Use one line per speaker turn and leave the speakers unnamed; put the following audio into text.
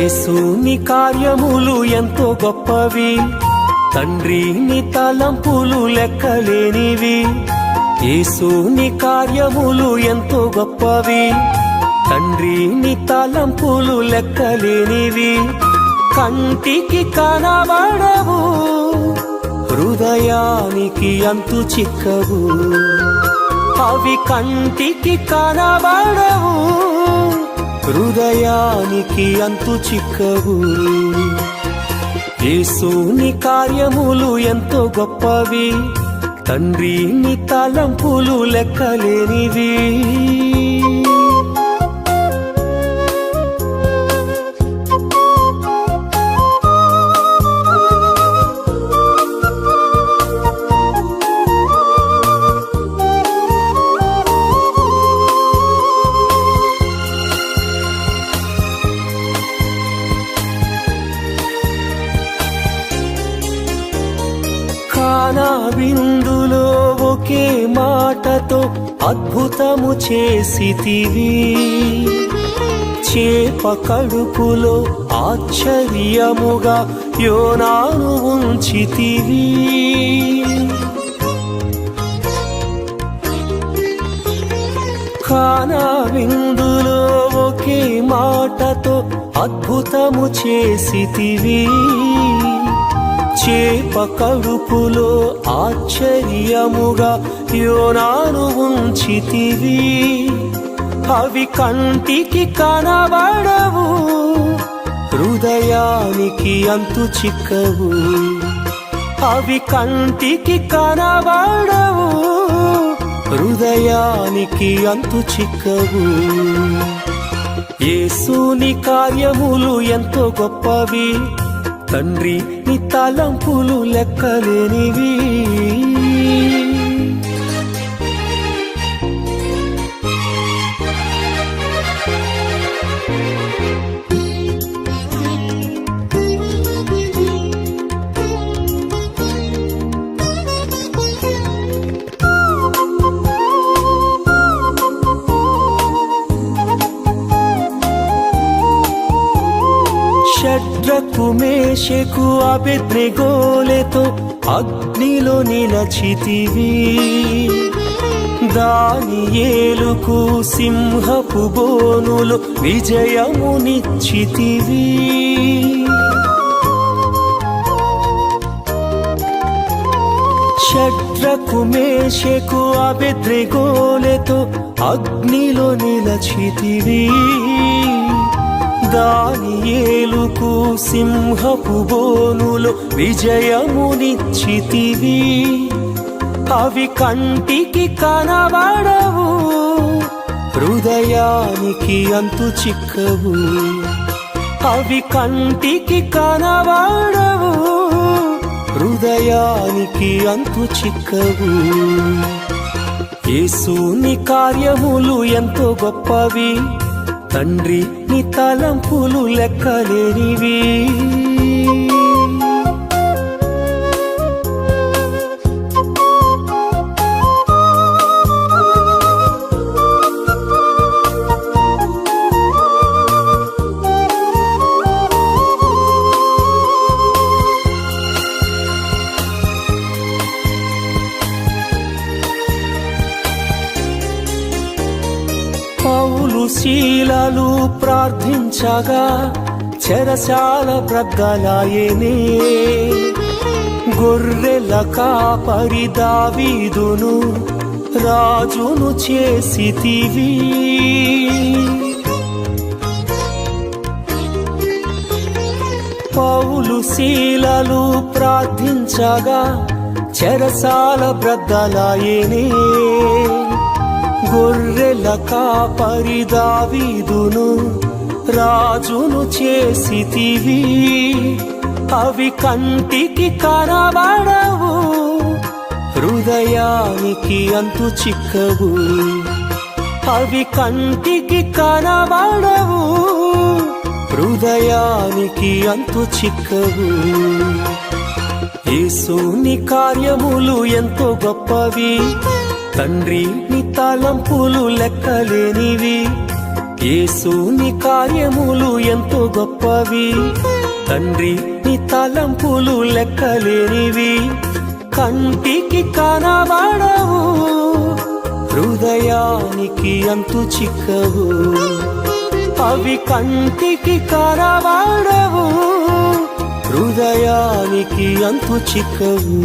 యేసుని కార్యములు ఎంతో గొప్పవి, తండ్రి నీ తలంపులు లెక్కలేనివి. యేసుని కార్యములు ఎంతో గొప్పవి, తండ్రి నీ తలంపులు లెక్కలేనివి. కంటికి కనబడవు, హృదయానికి అంతు చిక్కవు. అవి కంటికి కనబడవు, హృదయానికి అంతు చిక్కవు. యేసుని కార్యములు ఎంతో గొప్పవి, తండ్రి నీ తలంపులు లెక్కలేనివి. కానా విందులో ఒకే మాటతో అద్భుతము చేసితివి. చేప కడుపులో ఆశ్చర్యముగా యోనాను ఉంచితివి. కానా విందులో ఒకే మాటతో అద్భుతము చేసితివి. చేప కడుపులో ఆశ్చర్యముగా యోనాను ఉంచితివి. అవి కంటికి కనబడవు, హృదయానికి అంతు చిక్కవు. అవి కంటికి కనబడవు, హృదయానికి అంతు చిక్కవు. యేసుని కార్యములు ఎంతో గొప్పవి, తండ్రి నీ తలంపులు లెక్కలేనివి. షడ్రకు మేషకు అబేద్నెగోలతో అగ్నిలో నిలచితివి. దానియేలుకు సింహపు బోనులో విజయమునిచ్చితివి. షడ్రకు మేషకు అబేద్నెగోలతో అగ్నిలో నిలచితివి. దానియేలుకు సింహపు బోనులో విజయమునిచ్చితివి. అవి కంటికి కనబడవు, హృదయానికి అంతు చిక్కవు. అవి కంటికి కనబడవు, హృదయానికి అంతు చిక్కవు. యేసుని కార్యములు ఎంతో గొప్పవి, తండ్రి నీ తలంపులు లెక్కలేనివి. పౌలు శీలలు ప్రార్థించగా చెరసాల బ్రద్దలాయనే. గొర్రెల కాపరి దావీదును రాజును చేసితివి. పౌలు శీలలు ప్రార్థించగా చెరసాల బ్రద్దలాయనే. గొర్రెల కాపరి దావీదును రాజును చేసితివి. అవి కంటికి కనబడవు, హృదయానికి అంతు చిక్కవు. అవి కంటికి కనబడవు, హృదయానికి అంతు చిక్కవు. యేసుని కార్యములు ఎంతో గొప్పవి, తండ్రి నీ తలంపులు లెక్కలేనివి. యేసుని కార్యములు ఎంతో గొప్పవి, తండ్రి నీ తలంపులు లెక్కలేనివి. కంటికి కనబడవు, హృదయానికి అంతు చిక్కవు. అవి కంటికి కనబడవు, హృదయానికి అంతు చిక్కవు.